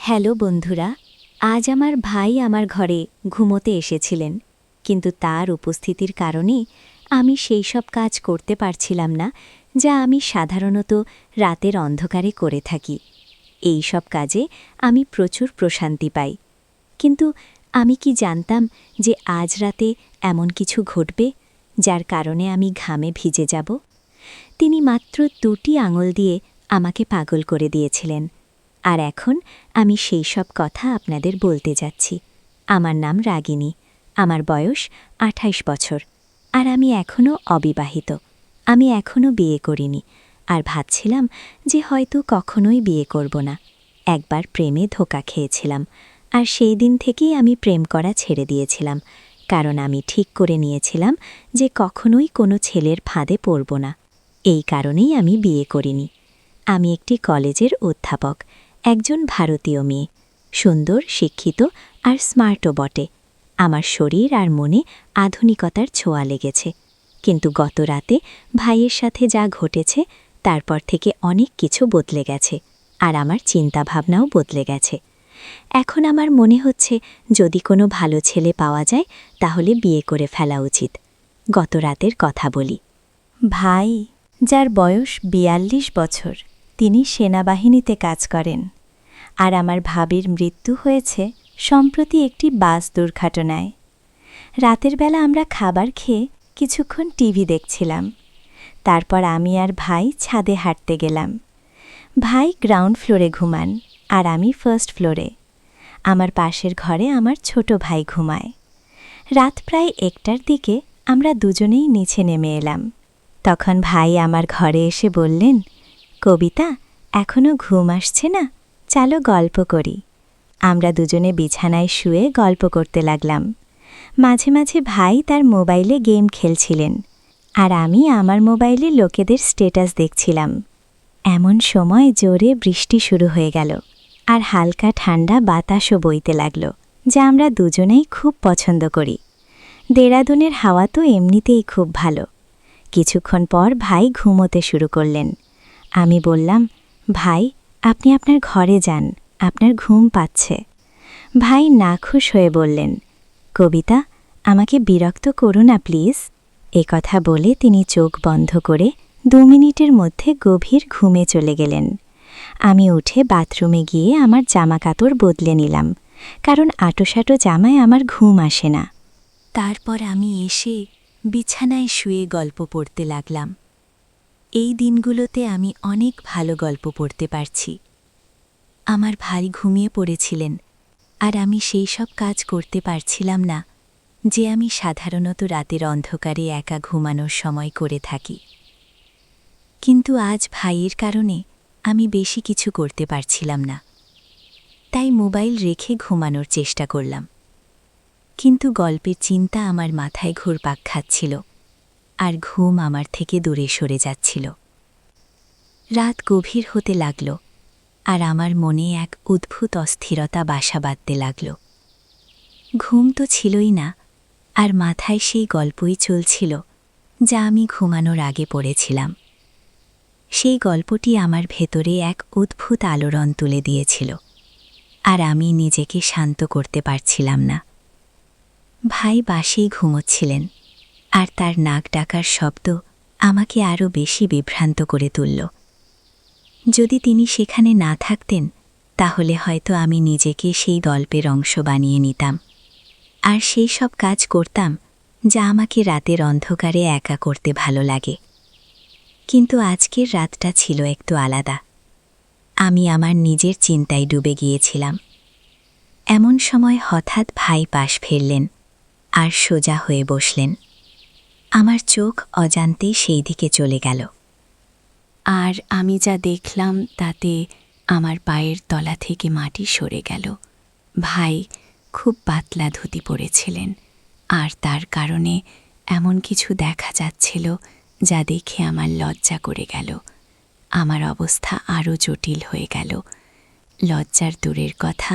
Hello বন্ধুরা, আজ আমার ভাই আমার ঘরে ঘুমোতে এসেছিলেন, কিন্তু তার উপস্থিতির কারণে আমি সেই সব কাজ করতে পারছিলাম না যা আমি সাধারণত রাতের অন্ধকারে করে থাকি। এই সব কাজে আমি প্রচুর প্রশান্তি পাই, কিন্তু আমি কি জানতাম যে আজ রাতে এমন কিছু ঘটবে যার কারণে আমি ঘামে ভিজে যাব। তিনি মাত্র 2টি আঙুল দিয়ে আমাকে পাগল করে দিয়েছিলেন, আর এখন আমি সেই সব কথা আপনাদের বলতে যাচ্ছি। আমার নাম রাগিনী, আমার বয়স 28 বছর, আর আমি এখনও অবিবাহিত। আমি এখনও বিয়ে করিনি, আর ভাবছিলাম যে হয়তো কখনোই বিয়ে করব না। একবার প্রেমে ধোঁকা খেয়েছিলাম, আর সেই দিন থেকেই আমি প্রেম করা ছেড়ে দিয়েছিলাম, কারণ আমি ঠিক করে নিয়েছিলাম যে কখনোই কোনো ছেলের ফাঁদে পড়ব না। এই কারণেই আমি বিয়ে করিনি। আমি একটি কলেজের অধ্যাপক, একজন ভারতীয় মেয়ে, সুন্দর, শিক্ষিত আর স্মার্টও বটে। আমার শরীর আর মনে আধুনিকতার ছোঁয়া লেগেছে, কিন্তু গত রাতে ভাইয়ের সাথে যা ঘটেছে তারপর থেকে অনেক কিছু বদলে গেছে, আর আমার চিন্তাভাবনাও বদলে গেছে। এখন আমার মনে হচ্ছে যদি কোনো ভালো ছেলে পাওয়া যায় তাহলে বিয়ে করে ফেলা উচিত। গত রাতের কথা বলি। ভাই, যার বয়স 42 বছর, তিনি সেনাবাহিনীতে কাজ করেন, আর আমার ভাবির মৃত্যু হয়েছে সম্প্রতি একটি বাস দুর্ঘটনায়। রাতের বেলা আমরা খাবার খেয়ে কিছুক্ষণ টিভি দেখছিলাম। তারপর আমি আর ভাই ছাদে হাঁটতে গেলাম। ভাই গ্রাউন্ড ফ্লোরে ঘুমান, আর আমি ফার্স্ট ফ্লোরে। আমার পাশের ঘরে আমার ছোট ভাই ঘুমায়। রাত প্রায় 1টার দিকে আমরা দুজনেই নিচে নেমে এলাম। তখন ভাই আমার ঘরে এসে বললেন, কবিতা, এখনও ঘুম আসছে না? চলো গল্প করি। আমরা দুজনে বিছানায় শুয়ে গল্প করতে লাগলাম। মাঝে মাঝে ভাই তার মোবাইলে গেম খেলছিলেন, আর আমি আমার মোবাইলে লোকেদের স্ট্যাটাস দেখছিলাম। এমন সময় জোরে বৃষ্টি শুরু হয়ে গেল, আর হালকা ঠান্ডা বাতাসও বইতে লাগল, যা আমরা দুজনেই খুব পছন্দ করি। দেরাদুনের হাওয়া তো এমনিতেই খুব ভালো। কিছুক্ষণ পর ভাই ঘুমোতে শুরু করলেন। আমি বললাম, ভাই, আপনি আপনার ঘরে যান, আপনার ঘুম পাচ্ছে। ভাই নাখুশ হয়ে বললেন, কবিতা, আমাকে বিরক্ত করো না প্লিজ। কথা বলে তিনি চোখ বন্ধ করে 2 মিনিটের মধ্যে গভীর ঘুমে চলে গেলেন। আমি উঠে বাথরুমে গিয়ে আমার জামাকাপড় বদলে নিলাম, কারণ আটোসাটো জামায় আমার ঘুম আসে না। তারপর আমি এসে বিছানায় শুয়ে গল্প পড়তে লাগলাম। এই দিনগুলোতে আমি অনেক ভালো গল্প পড়তে পারছি। আমার ভাই ঘুমিয়ে পড়েছিলেন, আর আমি সেই সব কাজ করতে পারছিলাম না যে আমি সাধারণত রাতের অন্ধকারে একা ঘুমানোর সময় করে থাকি। কিন্তু আজ ভাইয়ের কারণে আমি বেশি কিছু করতে পারছিলাম না, তাই মোবাইল রেখে ঘুমানোর চেষ্টা করলাম। কিন্তু গল্পের চিন্তা আমার মাথায় ঘুরপাক খাচ্ছিল, আর ঘুম আমার থেকে দূরে সরে যাচ্ছিল। রাত গভীর হতে লাগল, আর আমার মনে এক অদ্ভুত অস্থিরতা বাসা বাঁধতে লাগল। ঘুম তো ছিলই না, আর মাথায় সেই গল্পই চলছিল যা আমি ঘুমানোর আগে পড়েছিলাম। সেই গল্পটি আমার ভেতরে এক অদ্ভুত আলোড়ন তুলে দিয়েছিল, আর আমি নিজেকে শান্ত করতে পারছিলাম না। ভাই বাসেই ঘুমোচ্ছিলেন, আর তার নাক ডাকার শব্দ আমাকে আরও বেশি বিভ্রান্ত করে তুলল। যদি তিনি সেখানে না থাকতেন তাহলে হয়তো আমি নিজেকে সেই গল্পের অংশ বানিয়ে নিতাম, আর সেই সব কাজ করতাম যা আমাকে রাতের অন্ধকারে একা করতে ভালো লাগে। কিন্তু আজকের রাতটা ছিল একটু আলাদা। আমি আমার নিজের চিন্তায় ডুবে গিয়েছিলাম। এমন সময় হঠাৎ ভাই পাশ ফিরলেন, আর সোজা হয়ে বসলেন। আমার চোখ অজান্তেই সেই দিকে চলে গেল, আর আমি যা দেখলাম তাতে আমার পায়ের তলা থেকে মাটি সরে গেল। ভাই খুব পাতলা ধুতি পরেছিলেন, আর তার কারণে এমন কিছু দেখা যাচ্ছিল যা দেখে আমার লজ্জা করে গেল। আমার অবস্থা আরও জটিল হয়ে গেল। লজ্জার দূরের কথা,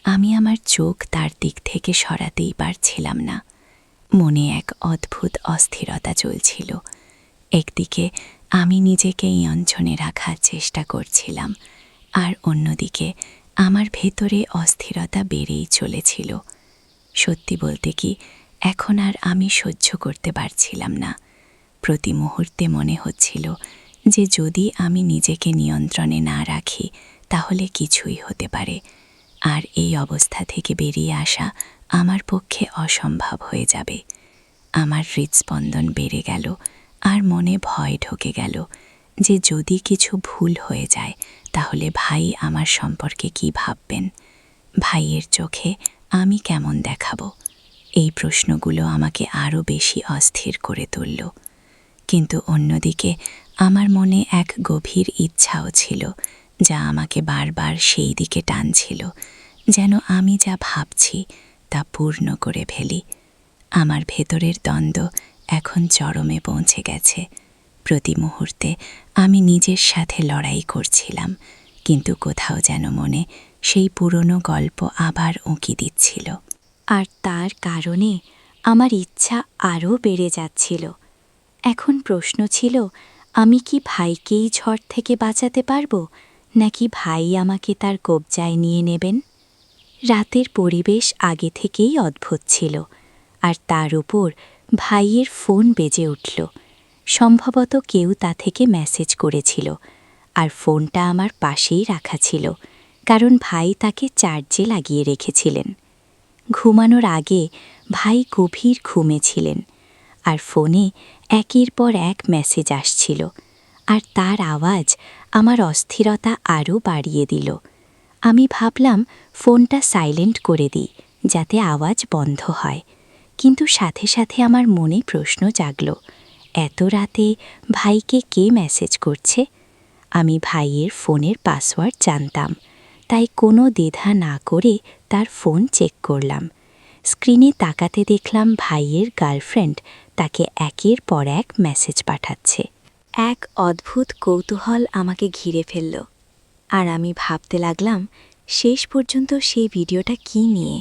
আমি আমার চোখ তার দিক থেকে সরাতেই পারছিলাম না। মনে এক অদ্ভুত অস্থিরতা চলছিল। একদিকে আমি নিজেকে নিয়ন্ত্রণে রাখার চেষ্টা করছিলাম, আর অন্যদিকে আমার ভেতরে অস্থিরতা বেড়েই চলেছিল। সত্যি বলতে কি, এখন আর আমি সহ্য করতে পারছিলাম না। প্রতি মুহূর্তে মনে হচ্ছিল যে যদি আমি নিজেকে নিয়ন্ত্রণে না রাখি তাহলে কিছুই হতে পারে, আর এই অবস্থা থেকে বেরিয়ে আসা আমার পক্ষে অসম্ভব হয়ে যাবে। আমার হৃদস্পন্দন বেড়ে গেল, আর মনে ভয় ঢুকে গেল যে যদি কিছু ভুল হয়ে যায় তাহলে ভাই আমার সম্পর্কে কি ভাববেন, ভাইয়ের চোখে আমি কেমন দেখাবো। এই প্রশ্নগুলো আমাকে আরও বেশি অস্থির করে তুলল। কিন্তু অন্যদিকে আমার মনে এক গভীর ইচ্ছাও ছিল, যা আমাকে বারবার সেই দিকে টানছিল, যেন আমি যা ভাবছি তা পূর্ণ করে ফেলি। আমার ভেতরের দ্বন্দ্ব এখন চরমে পৌঁছে গেছে। প্রতি মুহূর্তে আমি নিজের সাথে লড়াই করছিলাম, কিন্তু কোথাও যেন মনে সেই পুরনো গল্প আবার উঁকি দিচ্ছিল। আর তার কারণে আমার ইচ্ছা আরও বেড়ে যাচ্ছিল। এখন প্রশ্ন ছিল, আমি কি ভাইকেই ঝড় থেকে বাঁচাতে পারব, নাকি ভাই আমাকে তার কবজায় নিয়ে নেবেন? রাতের পরিবেশ আগে থেকেই অদ্ভুত ছিল, আর তার উপর ভাইয়ের ফোন বেজে উঠল। সম্ভবত কেউ তা থেকে মেসেজ করেছিল, আর ফোনটা আমার পাশেই রাখা ছিল, কারণ ভাই তাকে চার্জে লাগিয়ে রেখেছিলেন। ঘুমানোর আগে ভাই গভীর ঘুমে ছিলেন, আর ফোনে একের পর এক মেসেজ আসছিল, আর তার আওয়াজ আমার অস্থিরতা আরও বাড়িয়ে দিল। আমি ভাবলাম ফোনটা সাইলেন্ট করে দিই, যাতে আওয়াজ বন্ধ হয়। কিন্তু সাথে সাথে আমার মনে প্রশ্ন জাগল, এত রাতে ভাইকে কে মেসেজ করছে? আমি ভাইয়ের ফোনের পাসওয়ার্ড জানতাম, তাই কোনো দ্বিধা না করে তার ফোন চেক করলাম। স্ক্রিনে তাকাতে দেখলাম ভাইয়ের গার্লফ্রেন্ড তাকে একের পর এক মেসেজ পাঠাচ্ছে। এক অদ্ভুত কৌতূহল আমাকে ঘিরে ফেলল, আর আমি ভাবতে লাগলাম শেষ পর্যন্ত সেই ভিডিওটা কী নিয়ে।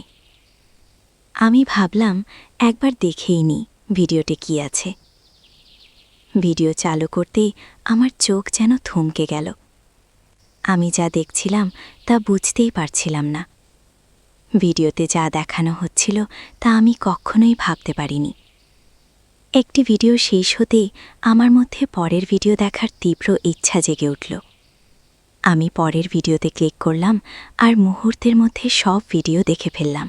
আমি ভাবলাম একবার দেখেই নিই ভিডিওতে কী আছে। ভিডিও চালু করতেই আমার চোখ যেন থমকে গেল। আমি যা দেখছিলাম তা বুঝতেই পারছিলাম না। ভিডিওতে যা দেখানো হচ্ছিল তা আমি কখনোই ভাবতে পারিনি। একটি ভিডিও শেষ হতেই আমার মধ্যে পরের ভিডিও দেখার তীব্র ইচ্ছা জেগে উঠল। আমি পরের ভিডিওতে ক্লিক করলাম, আর মুহূর্তের মধ্যে সব ভিডিও দেখে ফেললাম।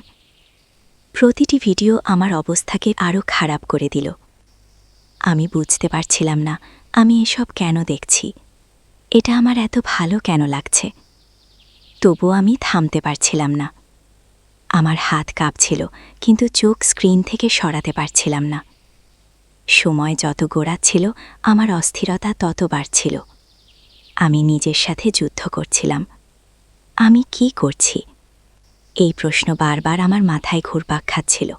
প্রতিটি ভিডিও আমার অবস্থাকে আরও খারাপ করে দিল। আমি বুঝতে পারছিলাম না আমি এসব কেন দেখছি, এটা আমার এত ভালো কেন লাগছে। তবুও আমি থামতে পারছিলাম না। আমার হাত কাঁপছিল, কিন্তু চোখ স্ক্রিন থেকে সরাতে পারছিলাম না। সময় যত গড়াচ্ছিল আমার অস্থিরতা তত বাড়ছিল। আমি নিজের সাথে যুদ্ধ করছিলাম। আমি কি করছি? এই প্রশ্ন বারবার আমার মাথায় ঘুরপাক খাচ্ছিল,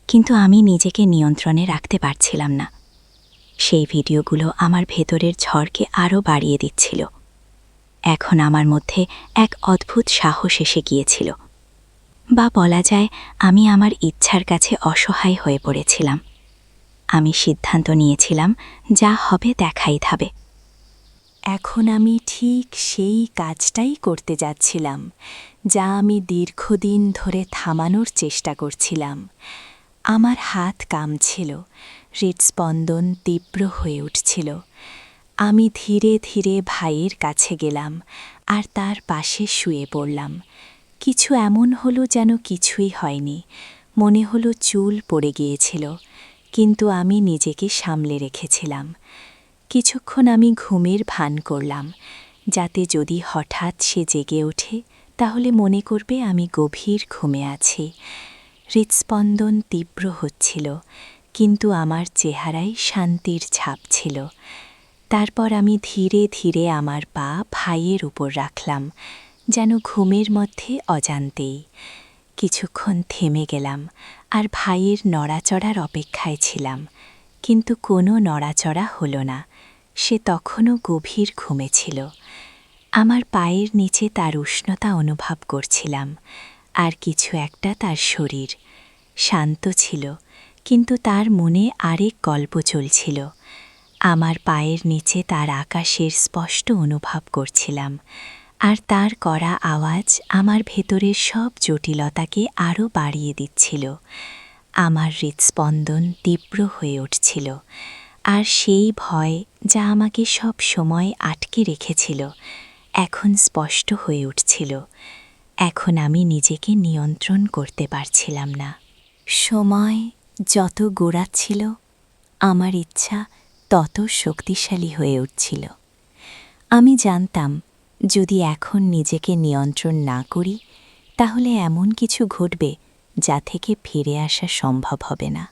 কিন্তু আমি নিজেকে নিয়ন্ত্রণে রাখতে পারছিলাম না। সেই ভিডিওগুলো আমার ভেতরের ঝড়কে আরও বাড়িয়ে দিচ্ছিল। এখন আমার মধ্যে এক অদ্ভুত সাহস এসে গিয়েছিল, বা বলা যায় আমি আমার ইচ্ছার কাছে অসহায় হয়ে পড়েছিলাম। আমি সিদ্ধান্ত নিয়েছিলাম যা হবে দেখাই যাবে। এখন আমি ঠিক সেই কাজটাই করতে যাচ্ছিলাম, যা আমি দীর্ঘদিন ধরে থামানোর চেষ্টা করছিলাম। আমার হাত কাঁপছিল, হৃদস্পন্দন তীব্র হয়ে উঠছিল। আমি ধীরে ধীরে ভাইয়ের কাছে গেলাম, আর তার পাশে শুয়ে পড়লাম। কিছু এমন হলো যেন কিছুই হয়নি। মনে হলো চুল পড়ে গিয়েছিল, কিন্তু আমি নিজেকে সামলে রেখেছিলাম। কিছুক্ষণ আমি ঘুমের ভান করলাম, যাতে যদি হঠাৎ সে জেগে ওঠে তাহলে মনে করবে আমি গভীর ঘুমে আছি। হৃদস্পন্দন তীব্র হচ্ছিল, কিন্তু আমার চেহারায় শান্তির ছাপ ছিল। তারপর আমি ধীরে ধীরে আমার পা ভাইয়ের উপর রাখলাম, যেন ঘুমের মধ্যে অজান্তেই। কিছুক্ষণ থেমে গেলাম, আর ভাইয়ের নড়াচড়ার অপেক্ষায় ছিলাম, কিন্তু কোনো নড়াচড়া হলো না। সে তখনও গভীর ঘুমে ছিল। আমার পায়ের নিচে তার উষ্ণতা অনুভব করছিলাম, আর কিছু একটা তার শরীর। শান্ত ছিল, কিন্তু তার মনে আরেক গল্প চলছিল। আমার পায়ের নিচে তার আকাশের স্পষ্ট অনুভব করছিলাম, আর তার করা আওয়াজ আমার ভেতরের সব জটিলতাকে আরও বাড়িয়ে দিচ্ছিল। আমার হৃৎস্পন্দন তীব্র হয়ে উঠছিল, আর সেই ভয় যা আমাকে সব সময় আটকে রেখেছিল এখন স্পষ্ট হয়ে উঠছিল। এখন আমি নিজেকে নিয়ন্ত্রণ করতে পারছিলাম না। সময় যত গড়াচ্ছিল, আমার ইচ্ছা তত শক্তিশালী হয়ে উঠছিল। আমি জানতাম, যদি এখন নিজেকে নিয়ন্ত্রণ না করি তাহলে এমন কিছু ঘটবে যা থেকে ফিরে আসা সম্ভব হবে না।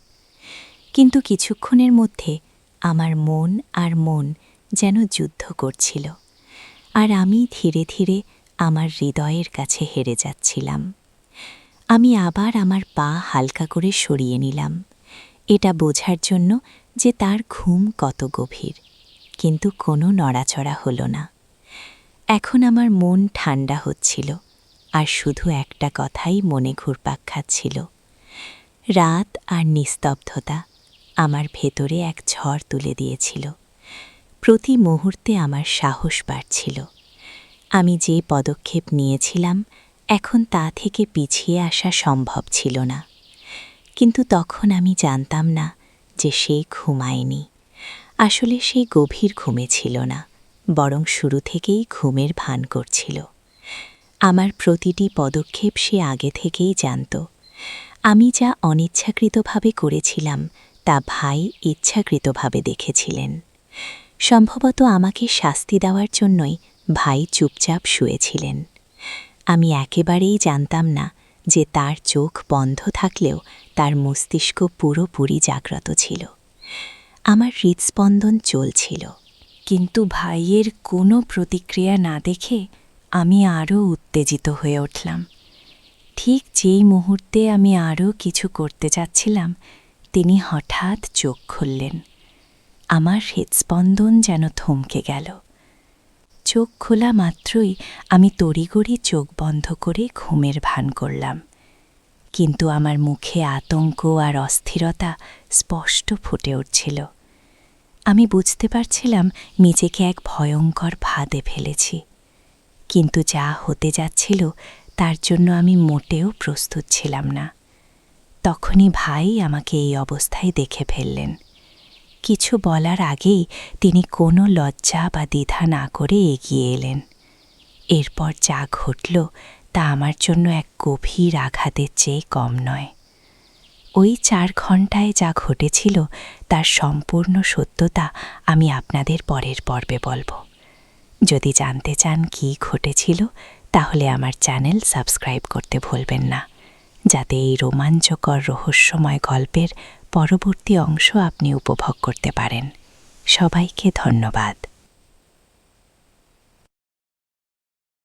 কিন্তু কিছুক্ষণের মধ্যে আমার মন যেন যুদ্ধ করছিল, আর আমি ধীরে ধীরে আমার হৃদয়ের কাছে হেরে যাচ্ছিলাম। আমি আবার আমার পা হালকা করে সরিয়ে নিলাম, এটা বোঝার জন্য যে তার ঘুম কত গভীর, কিন্তু কোনো নড়াচড়া হলো না। এখন আমার মন ঠান্ডা হচ্ছিল, আর শুধু একটা কথাই মনে ঘুরপাক খাচ্ছিল। রাত আর নিস্তব্ধতা আমার ভেতরে এক ঝড় তুলে দিয়েছিল। প্রতি মুহূর্তে আমার সাহস বাড়ছিল। আমি যে পদক্ষেপ নিয়েছিলাম এখন তা থেকে পিছিয়ে আসা সম্ভব ছিল না। কিন্তু তখন আমি জানতাম না যে সে ঘুমায়নি। আসলে সে গভীর ঘুমে ছিল না, বরং শুরু থেকেই ঘুমের ভান করছিল। আমার প্রতিটি পদক্ষেপ সে আগে থেকেই জানত। আমি যা অনিচ্ছাকৃতভাবে করেছিলাম তা ভাই ইচ্ছাকৃতভাবে দেখেছিলেন। সম্ভবত আমাকে শাস্তি দেওয়ার জন্যই ভাই চুপচাপ শুয়েছিলেন। আমি একেবারেই জানতাম না যে তার চোখ বন্ধ থাকলেও তার মস্তিষ্ক পুরোপুরি জাগ্রত ছিল। আমার হৃৎস্পন্দন চলছিল, কিন্তু ভাইয়ের কোনো প্রতিক্রিয়া না দেখে আমি আরও উত্তেজিত হয়ে উঠলাম। ঠিক যেই মুহূর্তে আমি আরও কিছু করতে যাচ্ছিলাম, তিনি হঠাৎ চোখ খুললেন। আমার হৃৎস্পন্দন যেন থমকে গেল। চোখ খোলা মাত্রই আমি তড়িঘড়ি চোখ বন্ধ করে ঘুমের ভান করলাম, কিন্তু আমার মুখে আতঙ্ক আর অস্থিরতা স্পষ্ট ফুটে উঠছিল। আমি বুঝতে পারছিলাম নিজেকে এক ভয়ঙ্কর ফাঁদে ফেলেছি, কিন্তু যা হতে যাচ্ছিল তার জন্য আমি মোটেও প্রস্তুত ছিলাম না। তখনই ভাই আমাকে এই অবস্থায় দেখে ফেললেন। কিছু বলার আগেই তিনি কোনো লজ্জা বা দ্বিধা না করে এগিয়ে এলেন। এরপর যা ঘটল তা আমার জন্য এক গভীর আঘাতের চেয়ে কম নয়। ওই 4 ঘণ্টায় যা ঘটেছিল তার সম্পূর্ণ সত্যতা আমি আপনাদের পরের পর্বে বলবো। যদি জানতে চান কী ঘটেছিল তাহলে আমার চ্যানেল সাবস্ক্রাইব করতে ভুলবেন না, যাতে এই রোমাঞ্চকর রহস্যময় গল্পের পরবর্তী অংশ আপনি উপভোগ করতে পারেন। সবাইকে ধন্যবাদ।